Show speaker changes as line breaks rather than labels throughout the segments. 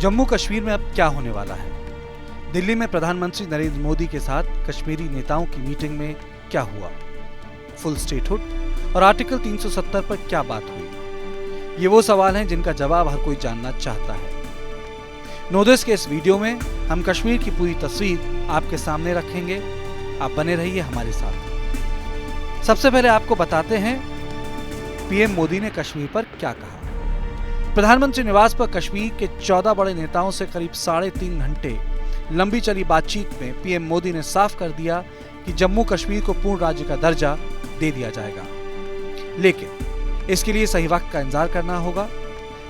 जम्मू कश्मीर में अब क्या होने वाला है? दिल्ली में प्रधानमंत्री नरेंद्र मोदी के साथ कश्मीरी नेताओं की मीटिंग में क्या हुआ? फुल स्टेटहुड और आर्टिकल 370 पर क्या बात हुई? ये वो सवाल हैं जिनका जवाब हर कोई जानना चाहता है। नोदिस के इस वीडियो में हम कश्मीर की पूरी तस्वीर आपके सामने रखेंगे। आप बने रहिए हमारे साथ। सबसे पहले आपको बताते हैं पीएम मोदी ने कश्मीर पर क्या कहा। प्रधानमंत्री निवास पर कश्मीर के 14 बड़े नेताओं से करीब 3.5 घंटे लंबी चली बातचीत में पीएम मोदी ने साफ कर दिया कि जम्मू कश्मीर को पूर्ण राज्य का दर्जा दे दिया जाएगा, लेकिन इसके लिए सही वक्त का इंतजार करना होगा।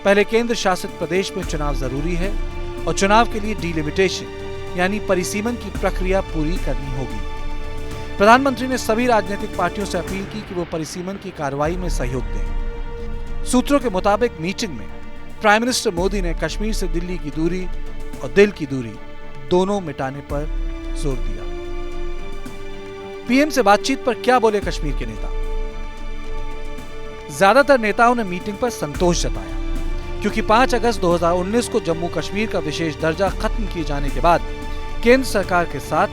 पहले केंद्र शासित प्रदेश में चुनाव जरूरी है और चुनाव के लिए डिलिमिटेशन यानी परिसीमन की प्रक्रिया पूरी करनी होगी। प्रधानमंत्री ने सभी राजनीतिक पार्टियों से अपील की कि वो परिसीमन की कार्रवाई में सहयोग दें। सूत्रों के मुताबिक मीटिंग में प्राइम मिनिस्टर मोदी ने कश्मीर से दिल्ली की दूरी और दिल की दूरी दोनों मिटाने पर जोर दिया। पीएम से बातचीत पर क्या बोले कश्मीर के नेता? ज्यादातर नेताओं ने मीटिंग पर संतोष जताया, क्योंकि 5 अगस्त 2019 को जम्मू कश्मीर का विशेष दर्जा खत्म किए जाने के बाद केंद्र सरकार के साथ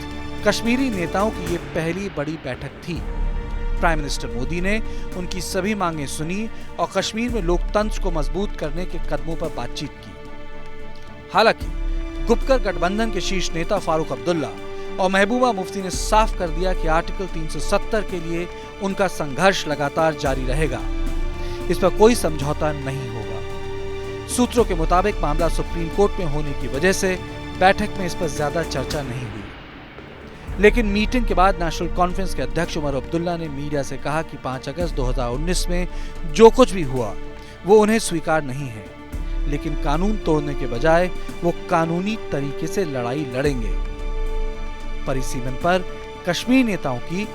कश्मीरी नेताओं की ये पहली बड़ी बैठक थी। प्राइम मिनिस्टर मोदी ने उनकी सभी मांगें सुनी और कश्मीर में लोकतंत्र को मजबूत करने के कदमों पर बातचीत की। हालांकि गुपकर गठबंधन के शीर्ष नेता फारूक अब्दुल्ला और महबूबा मुफ्ती ने साफ कर दिया कि आर्टिकल 370 के लिए उनका संघर्ष लगातार जारी रहेगा। इस पर कोई समझौता नहीं होगा। सूत्रों के मुताबिक मामला सुप्रीम कोर्ट में होने की वजह से बैठक में इस पर ज्यादा चर्चा नहीं हुई। लेकिन मीटिंग के बाद नेशनल कॉन्फ्रेंस के अध्यक्ष उमर अब्दुल्ला ने मीडिया से कहा कि 5 अगस्त 2019 में जो कुछ भी हुआ वो उन्हें स्वीकार नहीं है, लेकिन कानून तोड़ने के बजाय वो कानूनी तरीके से लड़ाई लड़ेंगे। परिसीमन पर कश्मीर नेताओं की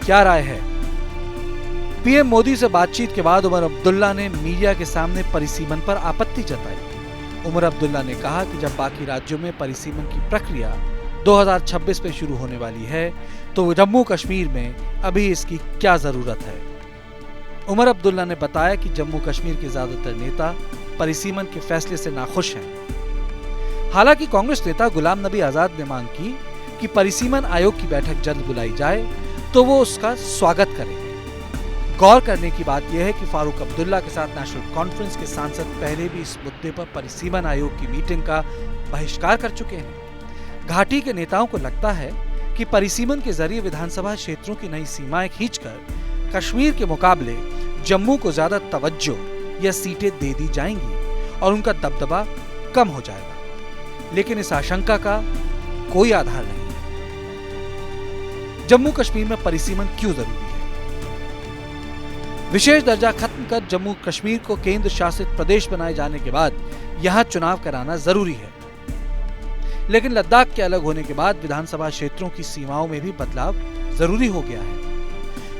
क्या राय है? पीएम मोदी से बातचीत के बाद उमर अब्दुल्ला ने मीडिया के सामने परिसीमन पर आपत्ति जताई। उमर अब्दुल्ला ने कहा कि जब बाकी राज्यों में परिसीमन की प्रक्रिया 2026 में शुरू होने वाली है, तो जम्मू कश्मीर में अभी इसकी क्या जरूरत है? उमर अब्दुल्ला ने बताया कि जम्मू कश्मीर के ज्यादातर नेता परिसीमन के फैसले से नाखुश हैं। हालांकि कांग्रेस नेता गुलाम नबी आजाद ने मांग की कि परिसीमन आयोग की बैठक जल्द बुलाई जाए तो वो उसका स्वागत करेंगे। गौर करने की बात यह है कि फारूक अब्दुल्ला के साथ नेशनल कॉन्फ्रेंस के सांसद पहले भी इस मुद्दे पर परिसीमन आयोग की मीटिंग का बहिष्कार कर चुके हैं। घाटी के नेताओं को लगता है कि परिसीमन के जरिए विधानसभा क्षेत्रों की नई सीमाएं खींचकर कश्मीर के मुकाबले जम्मू को ज्यादा तवज्जो या सीटें दे दी जाएंगी और उनका दबदबा कम हो जाएगा, लेकिन इस आशंका का कोई आधार नहीं है। जम्मू कश्मीर में परिसीमन क्यों जरूरी है? विशेष दर्जा खत्म कर जम्मू कश्मीर को केंद्र शासित प्रदेश बनाए जाने के बाद यहां चुनाव कराना जरूरी है, लेकिन लद्दाख के अलग होने के बाद विधानसभा क्षेत्रों की सीमाओं में भी बदलाव जरूरी हो गया है,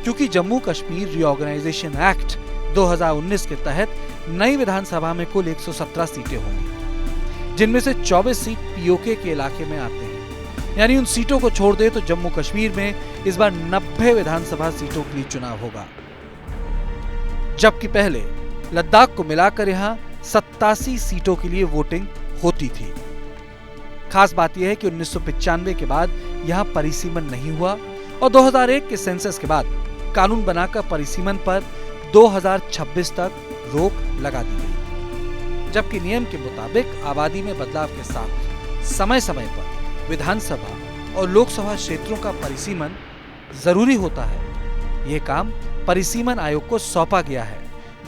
क्योंकि जम्मू कश्मीर रीऑर्गेनाइजेशन एक्ट 2019 के तहत नई विधानसभा में कुल 117 सीटें होंगी, जिनमें से 24 सीट पीओके के इलाके में आते हैं। यानी उन सीटों को छोड़ दे तो जम्मू कश्मीर में इस बार 90 विधानसभा सीटों के लिए चुनाव होगा, जबकि पहले लद्दाख को मिलाकर यहां 87 सीटों के लिए वोटिंग होती थी। खास बात यह है कि 1995 के बाद यहां परिसीमन नहीं हुआ और 2001 के सेंसस के बाद कानून बनाकर परिसीमन पर 2026 तक रोक लगा दी गई, जबकि नियम के मुताबिक आबादी में बदलाव के साथ समय समय पर विधानसभा और लोकसभा क्षेत्रों का परिसीमन जरूरी होता है। यह काम परिसीमन आयोग को सौंपा गया है,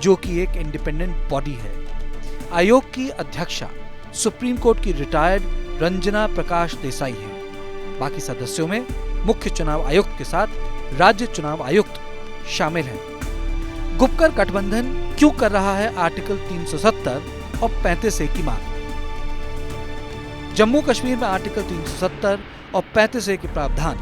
जो कि एक इंडिपेंडेंट बॉडी है। आयोग की अध्यक्षा सुप्रीम कोर्ट की रिटायर्ड रंजना प्रकाश देसाई हैं। बाकी सदस्यों में मुख्य चुनाव आयुक्त के साथ राज्य चुनाव आयुक्त शामिल हैं। गुपकर गठबंधन क्यों कर रहा है आर्टिकल 370 और 35A की मांग? जम्मू कश्मीर में आर्टिकल 370 और 35A के प्रावधान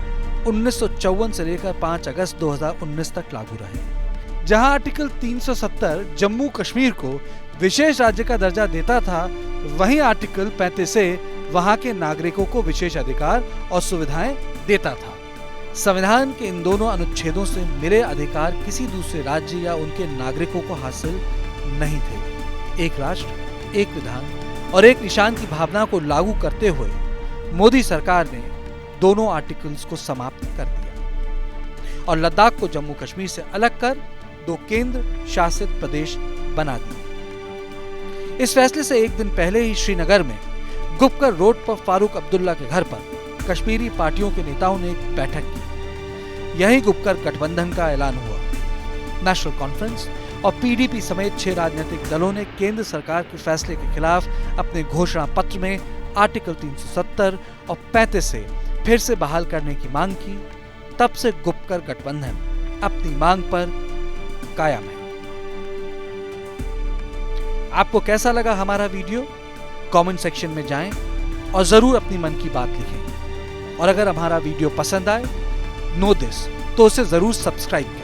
1954 से लेकर 5 अगस्त 2019 तक लागू रहे। जहां आर्टिकल 370 जम्मू कश्मीर को विशेष राज्य का दर्जा देता था, वहीं आर्टिकल 35A वहां के नागरिकों को विशेष अधिकार और सुविधाएं देता था। संविधान के इन दोनों अनुच्छेदों से मिले अधिकार किसी दूसरे राज्य या उनके नागरिकों को हासिल नहीं थे। एक राष्ट्र, एक विधान, और एक निशान की भावना को लागू करते हुए मोदी सरकार ने दोनों आर्टिकल्स को समाप्त कर दिया और लद्दाख को जम्मू कश्मीर से अलग कर 2 केंद्र शासित प्रदेश बना दिए। इस फैसले से एक दिन पहले ही श्रीनगर में गुपकर रोड पर फारूक अब्दुल्ला के घर पर कश्मीरी पार्टियों के नेताओं ने एक बैठक की। यही गुपकर गठबंधन का ऐलान हुआ। नेशनल कॉन्फ्रेंस और पीडीपी समेत 6 राजनीतिक दलों ने केंद्र सरकार के फैसले के खिलाफ अपने घोषणा पत्र में आर्टिकल 370 और 35 से फिर से बहाल करने की मांग की। तब से गुपकर गठबंधन अपनी मांग पर कायम है। आपको कैसा लगा हमारा वीडियो? कमेंट सेक्शन में जाएं और जरूर अपनी मन की बात लिखें। और अगर हमारा वीडियो पसंद आए, नो दिस, तो उसे जरूर सब्सक्राइब करें।